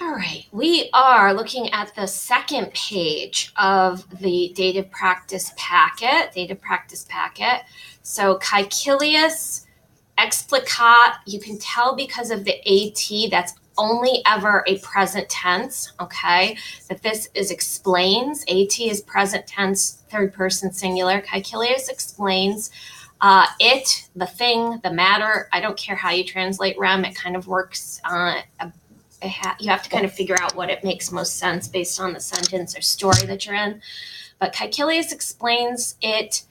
All right, we are looking at the second page of the Dative Practice Packet. So caecilius, explicat, you can tell because of the AT, that's only ever a present tense, okay? That this is explains. AT is present tense, third person singular. Caecilius explains. It, the thing, the matter, I don't care how you translate rem, it kind of works. You have to kind of figure out what it makes most sense based on the sentence or story that you're in. But Caecilius explains it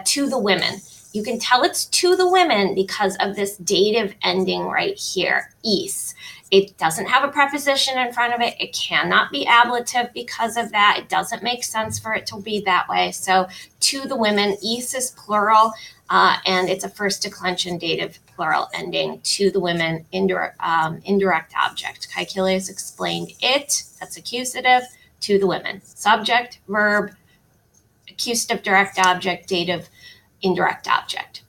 to the women. You can tell it's to the women because of this dative ending right here, is. It doesn't have a preposition in front of it. It cannot be ablative because of that. It doesn't make sense for it to be that way. So to the women, is is plural, and it's a first declension dative plural ending to the women, indirect object. Caecilius explained it, that's accusative, to the women. Subject, verb, accusative direct object, dative indirect object.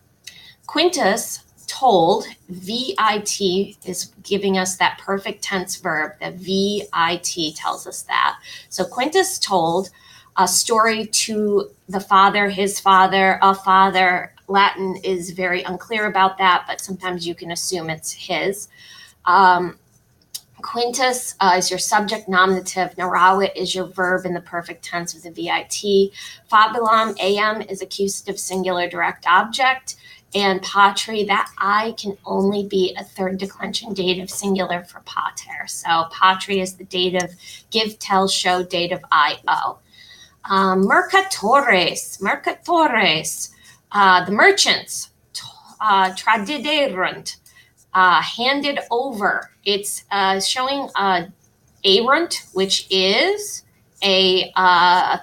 Quintus told, VIT is giving us that perfect tense verb. The VIT tells us that. So Quintus told a story to the father, his father, a father. Latin is very unclear about that, but sometimes you can assume it's his. Quintus is your subject nominative. Narawit is your verb in the perfect tense with the VIT. Fabulam, am, is accusative singular direct object. And patri, that I can only be a third declension dative singular for pater. So patri is the dative give, tell, show, dative I-O. Mercatores, the merchants, tradiderunt, handed over. It's showing erunt, which is a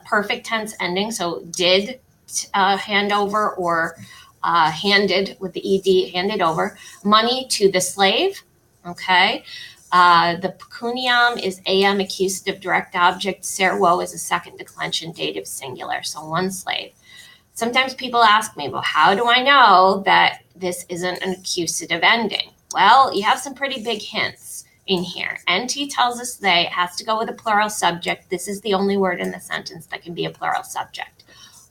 perfect tense ending. So did hand over, or handed with the ed, handed over. Money to the slave. Okay. The pecuniam is am, accusative direct object. Servo is a second declension dative singular. So one slave. Sometimes people ask me, well, how do I know that this isn't an accusative ending? Well, you have some pretty big hints in here. NT tells us they, it has to go with a plural subject. This is the only word in the sentence that can be a plural subject.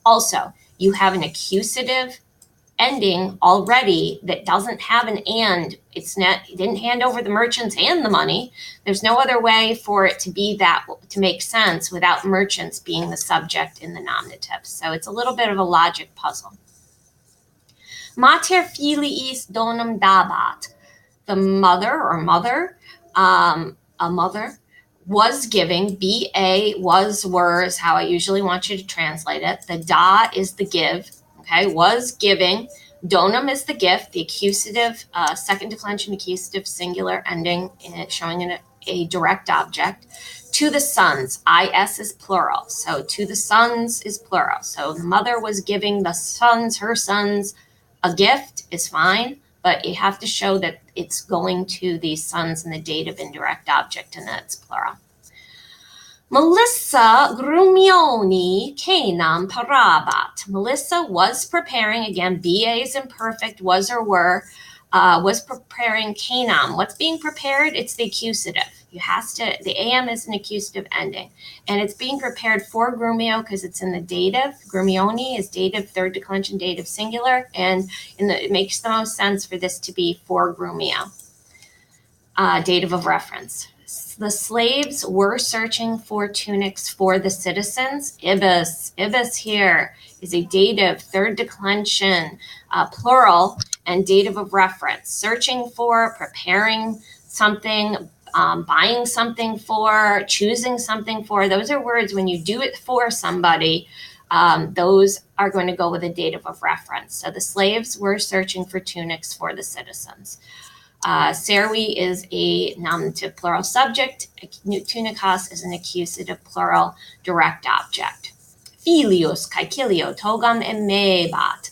Also, you have an accusative ending already that doesn't have an and. It's not, it didn't hand over the merchants and the money. There's no other way for it to be that, to make sense without merchants being the subject in the nominative. So it's a little bit of a logic puzzle. Mater filiis donum dabat. The mother or mother, a mother, was giving. BA, was, were is how I usually want you to translate it. The da is the give. Okay, was giving. Donum is the gift, the accusative, second declension accusative singular ending, showing a direct object. To the sons, is is plural. So to the sons is plural. So the mother was giving the sons, her sons, a gift is fine, but you have to show that it's going to the sons in the dative indirect object and that it's plural. Melissa Grumioni Canam Parabat. Melissa was preparing, again, BA is imperfect, was or were, was preparing Canam. What's being prepared? It's the accusative. You has to, the am is an accusative ending. And it's being prepared for Grumio because it's in the dative. Grumioni is dative, third declension dative singular. And it makes the most sense for this to be for Grumio. Dative of reference. The slaves were searching for tunics for the citizens. Ibis here is a dative, third declension, plural, and dative of reference. Searching for, preparing something, buying something for, choosing something for. Those are words when you do it for somebody, those are going to go with a dative of reference. So the slaves were searching for tunics for the citizens. Servi is a nominative plural subject. Tunicos is an accusative plural direct object. Filius, caecilio, togam emebat.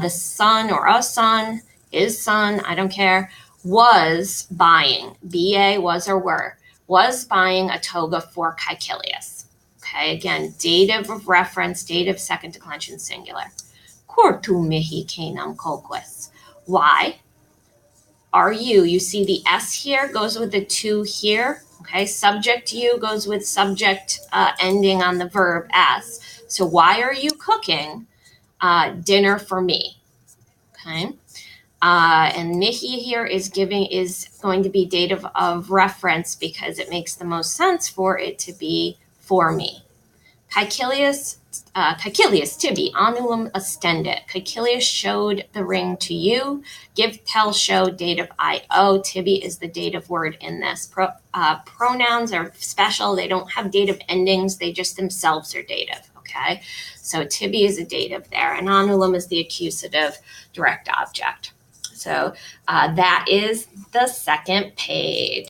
The son or a son, is son, I don't care, was buying, BA, was or were, was buying a toga for Caecilius. Okay, again, dative of reference, dative second declension singular. Cortu mihi canam coquis. Why? are you. You see the S here goes with the to here. Okay, subject you goes with subject ending on the verb s. So why are you cooking dinner for me? Okay. And Mihi here is going to be dative of reference because it makes the most sense for it to be for me. Caecilius tibi, annulum ostendit. Caecilius showed the ring to you. Give, tell, show, dative io. Tibi is the dative word in this. Pronouns are special. They don't have dative endings. They just themselves are dative, okay? So tibi is a dative there, and annulum is the accusative direct object. So that is the second page.